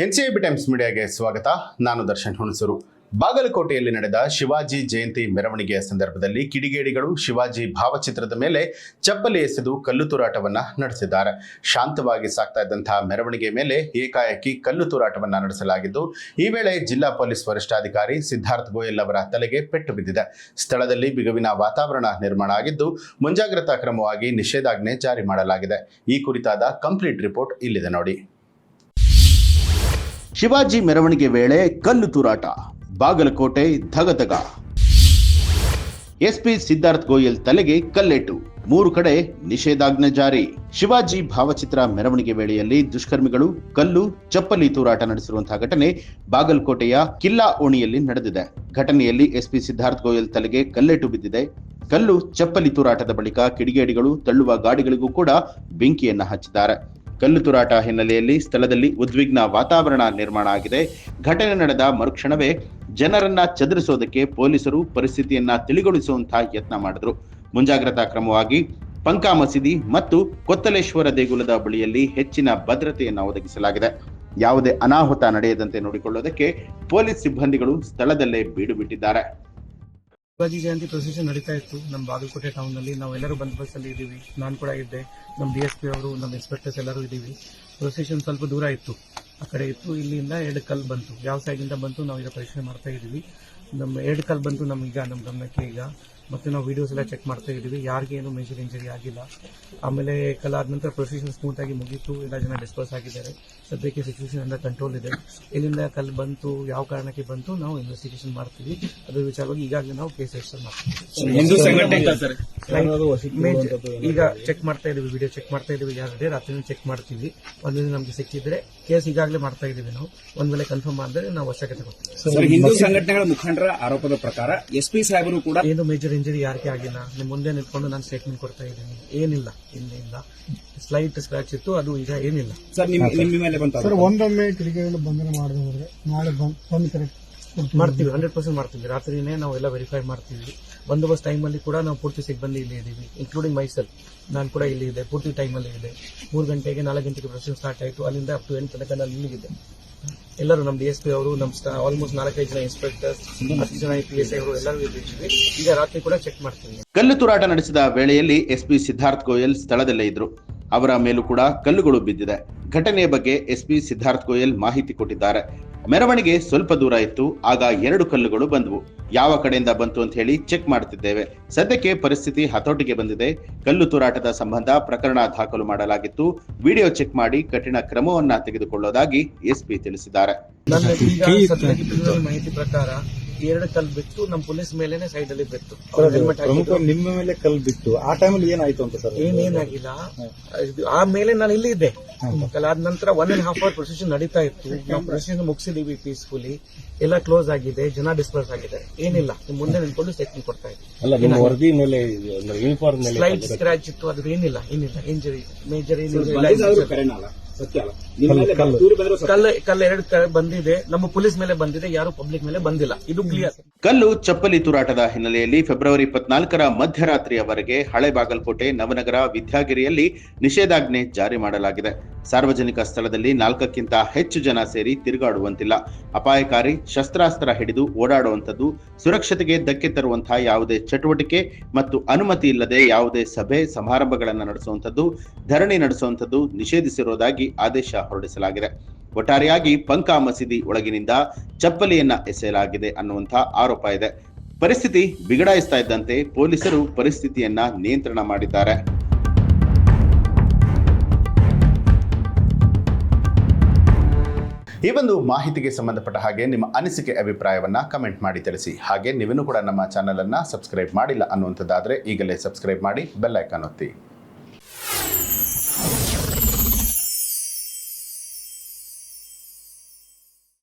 NCIB times ಮೀಡಿಯಾಗೆ ಸ್ವಾಗತ. ನಾನು ದರ್ಶನ್ ಹುಣಸೂರು. ಬಾಗಲಕೋಟೆಯಲ್ಲಿ ನಡೆದ ಶಿವಾಜಿ ಜಯಂತಿ ಮೆರವಣಿಗೆಯ ಸಂದರ್ಭದಲ್ಲಿ ಕಿಡಿಗೇಡಿಗಳು ಶಿವಾಜಿ ಭಾವಚಿತ್ರದ ಮೇಲೆ ಚಪ್ಪಲಿ ಎಸೆದು ಕಲ್ಲು ತೂರಾಟವನ್ನ ನಡೆಸಿದ್ದಾರೆ. ಶಾಂತವಾಗಿ ಸಾಗ್ತಾ ಇದ್ದಂತಹ ಮೆರವಣಿಗೆ ಮೇಲೆ ಏಕಾಏಕಿ ಕಲ್ಲು ತೂರಾಟವನ್ನ ನಡೆಸಲಾಗಿದ್ದು, ಈ ವೇಳೆ ಜಿಲ್ಲಾ ಪೊಲೀಸ್ ವರಿಷ್ಠಾಧಿಕಾರಿ ಸಿದ್ಧಾರ್ಥ್ ಗೋಯಲ್ ಅವರ ತಲೆಗೆ ಪೆಟ್ಟು ಬಿದ್ದಿದೆ. ಸ್ಥಳದಲ್ಲಿ ಬಿಗುವಿನ ವಾತಾವರಣ ನಿರ್ಮಾಣ ಆಗಿದ್ದು, ಮುಂಜಾಗ್ರತಾ ಕ್ರಮವಾಗಿ ನಿಷೇಧಾಜ್ಞೆ ಜಾರಿ ಮಾಡಲಾಗಿದೆ. ಈ ಕುರಿತಾದ ಕಂಪ್ಲೀಟ್ ರಿಪೋರ್ಟ್ ಇಲ್ಲಿದೆ ನೋಡಿ. ಶಿವಾಜಿ ಮೆರವಣಿಗೆ ವೇಳೆ ಕಲ್ಲು ತೂರಾಟ, ಬಾಗಲಕೋಟೆ ಧಗಧಗ. ಎಸ್ಪಿ ಸಿದ್ಧಾರ್ಥ್ ಗೋಯಲ್ ತಲೆಗೆ ಕಲ್ಲೆಟ್ಟು, 3 ಕಡೆ ನಿಷೇಧಾಜ್ಞೆ ಜಾರಿ. ಶಿವಾಜಿ ಭಾವಚಿತ್ರ ಮೆರವಣಿಗೆ ವೇಳೆಯಲ್ಲಿ ದುಷ್ಕರ್ಮಿಗಳು ಕಲ್ಲು ಚಪ್ಪಲಿ ತೂರಾಟ ನಡೆಸಿರುವಂತಹ ಘಟನೆ ಬಾಗಲಕೋಟೆಯ ಕಿಲ್ಲಾ ಓಣಿಯಲ್ಲಿ ನಡೆದಿದೆ. ಘಟನೆಯಲ್ಲಿ ಎಸ್ಪಿ ಸಿದ್ಧಾರ್ಥ್ ಗೋಯಲ್ ತಲೆಗೆ ಕಲ್ಲೆಟ್ಟು ಬಿದ್ದಿದೆ. ಕಲ್ಲು ಚಪ್ಪಲಿ ತೂರಾಟದ ಬಳಿಕ ಕಿಡಿಗೇಡಿಗಳು ತಳ್ಳುವ ಗಾಡಿಗಳಿಗೂ ಕೂಡ ಬೆಂಕಿಯನ್ನ ಹಚ್ಚಿದ್ದಾರೆ. ಕಲ್ಲು ತೂರಾಟ ಹಿನ್ನೆಲೆಯಲ್ಲಿ ಸ್ಥಳದಲ್ಲಿ ಉದ್ವಿಗ್ನ ವಾತಾವರಣ ನಿರ್ಮಾಣ ಆಗಿದೆ. ಘಟನೆ ನಡೆದ ಮರುಕ್ಷಣವೇ ಜನರನ್ನ ಚದುರಿಸೋದಕ್ಕೆ ಪೊಲೀಸರು ಪರಿಸ್ಥಿತಿಯನ್ನ ತಿಳಿಗೊಳಿಸುವಂತಹ ಯತ್ನ ಮಾಡಿದ್ರು. ಮುಂಜಾಗ್ರತಾ ಕ್ರಮವಾಗಿ ಪಂಕಾ ಮಸೀದಿ ಮತ್ತು ಕೊತ್ತಲೇಶ್ವರ ದೇಗುಲದ ಬಳಿಯಲ್ಲಿ ಹೆಚ್ಚಿನ ಭದ್ರತೆಯನ್ನು ಒದಗಿಸಲಾಗಿದೆ. ಯಾವುದೇ ಅನಾಹುತ ನಡೆಯದಂತೆ ನೋಡಿಕೊಳ್ಳೋದಕ್ಕೆ ಪೊಲೀಸ್ ಸಿಬ್ಬಂದಿಗಳು ಸ್ಥಳದಲ್ಲೇ ಬೀಡು ಬಿಟ್ಟಿದ್ದಾರೆ. ಶಿವಾಜಿ ಜಯಂತಿ ಪ್ರೊಸೆಷನ್ ನಡೀತಾ ಇತ್ತು ನಮ್ಮ ಬಾಗಲಕೋಟೆ ಟೌನ್ ನಲ್ಲಿ. ನಾವೆಲ್ಲರೂ ಬಂದೋಬಸ್ತಲ್ಲಿ ಇದ್ದೀವಿ. ನಾನು ಕೂಡ ಇದ್ದೆ, ನಮ್ಮ DSP ಅವರು, ನಮ್ಮ ಇನ್ಸ್ಪೆಕ್ಟರ್ಸ್ ಎಲ್ಲರೂ ಇದ್ದೀವಿ. ಪ್ರೊಸೆಷನ್ ಸ್ವಲ್ಪ ದೂರ ಇತ್ತು, ಆ ಕಡೆ ಇತ್ತು. ಇಲ್ಲಿಂದ 2 ಕಲ್ಲು ಬಂತು. ಯಾವ ಸೈಡಿಂದ ಬಂತು ನಾವು ಈಗ ಪರೀಕ್ಷೆ ಮಾಡ್ತಾ ಇದ್ದೀವಿ. ನಮ್ಮ 2 ಕಲ್ಲು ಬಂತು ನಮ್ಮ ಗಮನಕ್ಕೆ ಈಗ. ಮತ್ತೆ ನಾವು ವಿಡಿಯೋಸ್ ಎಲ್ಲ ಚೆಕ್ ಮಾಡ್ತಾ ಇದ್ದೀವಿ. ಯಾರಿಗೇನು ಮೇಜರ್ ಇಂಜರಿ ಆಗಿಲ್ಲ. ಆಮೇಲೆ ಕಲ್ಲಾದ ನಂತರ ಪ್ರೊಸೆಷನ್ ಸ್ಮೂತ್ ಆಗಿ ಮುಗೀತು. ಎಲ್ಲ ಜನ ಡಿಸ್ಪರ್ಸ್ ಆಗಿದ್ದಾರೆ. ಸದ್ಯಕ್ಕೆ ಸಿಚುವೇಶನ್ ಅಂಡರ್ ಕಂಟ್ರೋಲ್ ಇದೆ. ಇಲ್ಲಿಂದ ಕಲ್ಲು ಬಂತು, ಯಾವ ಕಾರಣಕ್ಕೆ ಬಂತು ನಾವು ಇನ್ವೆಸ್ಟಿಗೇಷನ್ ಮಾಡ್ತೀವಿ. ಅದ್ರ ವಿಚಾರವಾಗಿ ಈಗಾಗಲೇ ನಾವು ಕೇಸ್ ರಿಜಿಸ್ಟರ್ ಮಾಡ್ತೀವಿ. ಈಗ ಚೆಕ್ ಮಾಡ್ತಾ ಇದೀವಿ, ವಿಡಿಯೋ ಚೆಕ್ ಮಾಡ್ತಾ ಇದೀವಿ. ಯಾರಿದೆ ರಾತ್ರಿ ಚೆಕ್ ಮಾಡ್ತೀವಿ. ಒಂದಿನ ನಮ್ಗೆ ಸಿಕ್ಕಿದ್ರೆ ಕೇಸ್ ಈಗಾಗಲೇ ಮಾಡ್ತಾ ಇದೀವಿ ನಾವು. ಒಂದ್ ವೇಳೆ ಕನ್ಫರ್ಮ್ ಮಾಡಿದ್ರೆ ನಾವು ಅವಶ್ಯಕತೆ ಕೊಡ್ತೀವಿ. ಹಿಂದೂ ಸಂಘಟನೆಗಳ ಮುಖಂಡರ ಆರೋಪದ ಪ್ರಕಾರ SP ಸಾಹೇಬರು ಕೂಡ ಏನು ಮೇಜರ್ ಇಂಜರಿ ಯಾರಿಗೆ ಆಗಿಲ್ಲ. ನಿಮ್ ಮುಂದೆ ನಿಂತ್ಕೊಂಡು ನಾನು ಸ್ಟೇಟ್ಮೆಂಟ್ ಕೊಡ್ತಾ ಇದ್ದೀನಿ. ಏನಿಲ್ಲ, ಇಲ್ಲ ಸ್ಲೈಟ್ ಸ್ಕ್ರಾಚ್ ಇತ್ತು, ಅದು ಈಗ ಏನಿಲ್ಲ. ಸರ್ ನಿಮ್ಮ ಮೇಲೆ ಬಂತ ಸರ್ ಒಂದೊಮ್ಮೆ ಕಿಡಿಗೇಡಿಗಳು ಬಂಧನ ಮಾಡದೆ ಹೋದ್ರೆ ನಾಳೆ ಬಂದು ಕರೆಕ್ಟ್ ಮಾಡ್ತೀವಿ. 100% ಮಾಡ್ತೀವಿ. ರಾತ್ರಿನೇ ನಾವು ಎಲ್ಲ ವೆರಿಫೈ ಮಾಡ್ತೀವಿ. ಬಂದೋಬಸ್ತ್ ಟೈಮಲ್ಲಿ ಕೂಡ ನಾವು ಪೂರ್ತಿ ಸಿಬ್ಬಂದಿ ಇಲ್ಲಿ ಇದ್ದೀವಿ, ಇನ್ಕ್ಲೂಡಿಂಗ್ ಮೈಸೆಲ್ಫ್. ನಾನು ಕೂಡ ಇಲ್ಲಿ ಇದೆ, ಪೂರ್ತಿ ಟೈಮಲ್ಲಿ ಇದೆ. 3 ಗಂಟೆಗೆ 4 ಗಂಟೆಗೆ ಪ್ರೊಸೆಷನ್ ಸ್ಟಾರ್ಟ್ ಆಯಿತು. ಅಲ್ಲಿಂದ ಅಪ್ ಟು 8 ತನಕ ನಾನು ಇಲ್ಲಿದೆ. ಎಲ್ಲರೂ ನಮ್ಮ DSP ಅವರು, ನಮ್ಮ ಆಲ್ಮೋಸ್ಟ್ 4-5 ಜನ ಇನ್ಸ್ಪೆಕ್ಟರ್ಸ್, 10 ಜನ PSI ಅವರು ಎಲ್ಲರೂ ಇದ್ದೀವಿ. ಈಗ ರಾತ್ರಿ ಕೂಡ ಚೆಕ್ ಮಾಡ್ತೀವಿ. ಕಲ್ಲು ತೂರಾಟ ನಡೆಸಿದ ವೇಳೆಯಲ್ಲಿ SP ಸಿದ್ಧಾರ್ಥ್ ಗೋಯಲ್ ಸ್ಥಳದಲ್ಲೇ ಇದ್ರು. ಅವರ ಮೇಲೂ ಕೂಡ ಕಲ್ಲುಗಳು ಬಿದ್ದಿದೆ. ಘಟನೆಯ ಬಗ್ಗೆ SP ಸಿದ್ಧಾರ್ಥ್ ಗೋಯಲ್ ಮಾಹಿತಿ ಕೊಟ್ಟಿದ್ದಾರೆ. ಮೆರವಣಿಗೆ ಸ್ವಲ್ಪ ದೂರ ಇತ್ತು, ಆಗ 2 ಕಲ್ಲುಗಳು ಬಂದವು. ಯಾವ ಕಡೆಯಿಂದ ಬಂತು ಅಂತ ಹೇಳಿ ಚೆಕ್ ಮಾಡುತ್ತಿದ್ದೇವೆ. ಸದ್ಯಕ್ಕೆ ಪರಿಸ್ಥಿತಿ ಹತೋಟಿಗೆ ಬಂದಿದೆ. ಕಲ್ಲು ತೂರಾಟದ ಸಂಬಂಧ ಪ್ರಕರಣ ದಾಖಲು ಮಾಡಲಾಗಿತ್ತು. ವಿಡಿಯೋ ಚೆಕ್ ಮಾಡಿ ಕಠಿಣ ಕ್ರಮವನ್ನ ತೆಗೆದುಕೊಳ್ಳೋದಾಗಿ SP ತಿಳಿಸಿದ್ದಾರೆ. ಮಾಹಿತಿ ಪ್ರಕಾರ 2 ಕಲ್ಲು ಬಿಟ್ಟು ನಮ್ಮ ಪೊಲೀಸ್ ಮೇಲೆನೆ ಸೈಡ್ ಅಲ್ಲಿ ಬಿತ್ತು. ನಿಮ್ಮ ಮೇಲೆ ಕಲ್ಲು ಬಿಟ್ಟು ಆ ಟೈಮಲ್ಲಿ ಏನಾಯ್ತು ಅಂತ ಸರ್? ಏನಾಗಿಲ್ಲ. ಆಮೇಲೆ ನಾನು ಇಲ್ಲಿ ಇದ್ದೆ. ಆದ ನಂತರ 1.5 ಅವರ್ ಪ್ರೊಸೆಷನ್ ನಡೀತಾ ಇತ್ತು. ನಾವು ಪ್ರೊಸೆಷನ್ ಮುಗಿಸಿದೀವಿ ಪೀಸ್ಫುಲಿ. ಎಲ್ಲ ಕ್ಲೋಸ್ ಆಗಿದೆ, ಜನ ಡಿಸ್ಪರ್ಸ್ ಆಗಿದ್ದಾರೆ. ಏನಿಲ್ಲ, ಮುಂದೆ ನಿಂತ್ಕೊಂಡು ಸ್ಟೇಟ್ಮೆಂಟ್ ಕೊಡ್ತಾ ಇದ್ದೀವಿ. ವರದಿ ಮೇಲೆ ಯೂನಿಫಾರ್ಮ್ ಸ್ಲೈಟ್ ಸ್ಕ್ರಾಚ್ ಇತ್ತು, ಅದ್ರ ಏನಿಲ್ಲ ಇಂಜರಿ, ಮೇಜರ್ ಕಲ್ಲು 2 ಬಂದಿದೆ. ನಮ್ಮ ಪೊಲೀಸ್ ಮೇಲೆ ಬಂದಿದೆ, ಯಾರು ಪಬ್ಲಿಕ್ ಮೇಲೆ ಬಂದಿಲ್ಲ. ಇದು ಕ್ಲಿಯರ್. ಕಲ್ಲು ಚಪ್ಪಲಿ ತೂರಾಟದ ಹಿನ್ನೆಲೆಯಲ್ಲಿ ಫೆಬ್ರವರಿ 24ರ ಮಧ್ಯರಾತ್ರಿಯವರೆಗೆ ಹಳೆ ಬಾಗಲಕೋಟೆ, ನವನಗರ, ವಿದ್ಯಾಗಿರಿಯಲ್ಲಿ ನಿಷೇಧಾಜ್ಞೆ ಜಾರಿ ಮಾಡಲಾಗಿದೆ. ಸಾರ್ವಜನಿಕ ಸ್ಥಳದಲ್ಲಿ 4ಕ್ಕಿಂತ ಹೆಚ್ಚು ಜನ ಸೇರಿ ತಿರುಗಾಡುವಂತಿಲ್ಲ. ಅಪಾಯಕಾರಿ ಶಸ್ತ್ರಾಸ್ತ್ರ ಹಿಡಿದು ಓಡಾಡುವಂಥದ್ದು, ಸುರಕ್ಷತೆಗೆ ಧಕ್ಕೆ ತರುವಂತಹ ಯಾವುದೇ ಚಟುವಟಿಕೆ ಮತ್ತು ಅನುಮತಿ ಇಲ್ಲದೆ ಯಾವುದೇ ಸಭೆ ಸಮಾರಂಭಗಳನ್ನು ನಡೆಸುವಂಥದ್ದು, ಧರಣಿ ನಡೆಸುವಂಥದ್ದು ನಿಷೇಧಿಸಿರುವುದಾಗಿ ಆದೇಶ ಹೊರಡಿಸಲಾಗಿದೆ. ಒಟ್ಟಾರೆಯಾಗಿ ಪಂಕಾ ಮಸೀದಿ ಒಳಗಿನಿಂದ ಚಪ್ಪಲಿಯನ್ನ ಎಸೆಯಲಾಗಿದೆ ಅನ್ನುವಂಥ ಆರೋಪ ಇದೆ. ಪರಿಸ್ಥಿತಿ ಬಿಗಡಾಯಿಸ್ತಾ ಇದ್ದಂತೆ ಪೊಲೀಸರು ಪರಿಸ್ಥಿತಿಯನ್ನ ನಿಯಂತ್ರಣ ಮಾಡಿದ್ದಾರೆ. ಈ ಒಂದು ಮಾಹಿತಿಗೆ ಸಂಬಂಧಪಟ್ಟ ಹಾಗೆ ನಿಮ್ಮ ಅನಿಸಿಕೆ ಅಭಿಪ್ರಾಯವನ್ನ ಕಮೆಂಟ್ ಮಾಡಿ ತಿಳಿಸಿ. ಹಾಗೆ ನೀವೇನು ಕೂಡ ನಮ್ಮ ಚಾನೆಲ್ ಅನ್ನ ಸಬ್ಸ್ಕ್ರೈಬ್ ಮಾಡಿಲ್ಲ ಅನ್ನುವಂಥದ್ದಾದ್ರೆ ಈಗಲೇ ಸಬ್ಸ್ಕ್ರೈಬ್ ಮಾಡಿ, ಬೆಲ್ ಐಕಾನ್ ಒತ್ತಿ.